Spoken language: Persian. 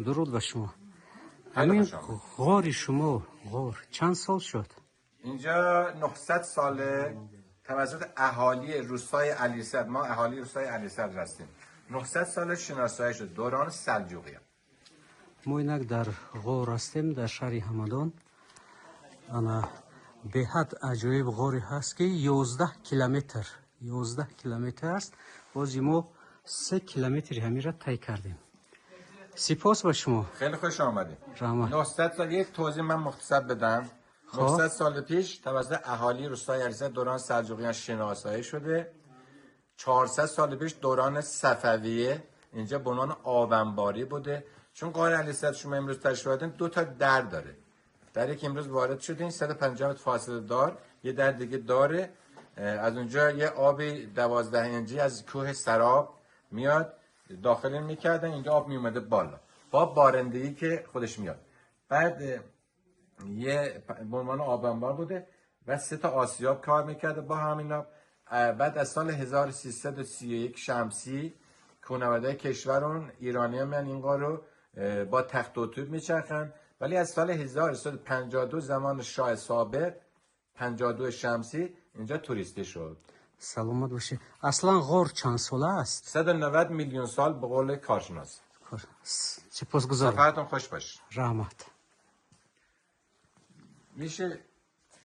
درود به شما. خیلی همین خوش آمدید. غار شما چند سال شد؟ اینجا 900 ساله توسط اهالی روستای علیصد، ما اهالی روستای علیصد هستیم. 900 سال شناسایی شد دوران سلجوقیان. ما اینک در غار هستیم در شهر همدان. انا به حد عجایب غاری هست که 11 کیلومتر است. بازی ما 3 کیلومتر همین را طی کردیم. سپاس با شما. خیلی خوش آمدید. رحمت. 900 سال یک توضیح من مختصر بدم. 900 سال پیش توسط اهالی روستای علیصد دوران سلجوقیان شناسایی شده. 400 سال پیش دوران صفویه اینجا به عنوان آبنباری بوده. چون غار علیصد شما امروز تشریف آوردین دو تا در داره. دری که امروز وارد شدین 150 متر فاصله دار، یه در دیگه داره. از اونجا یه آبی 12 انجی از کوه سراب میاد داخل میکردن، اینجا آب میومده بالا با بارندگی که خودش میاد. بعد یه به عنوان آبنبار بوده و 3 تا آسیاب کار میکرده با همین آب. بعد از سال 1331 شمسی کوهنوردای کشورون ایرانی هم این غار رو با تخت و توپ میچرخن، ولی از سال 1352 زمان شاه صابر 52 شمسی اینجا توریستی شد. سلامت باشی. اصلا غار چند ساله است؟ 190 میلیون سال به قول کارشناس. سپاسگزارم. سفرتون خوش باش. رحمت. میشه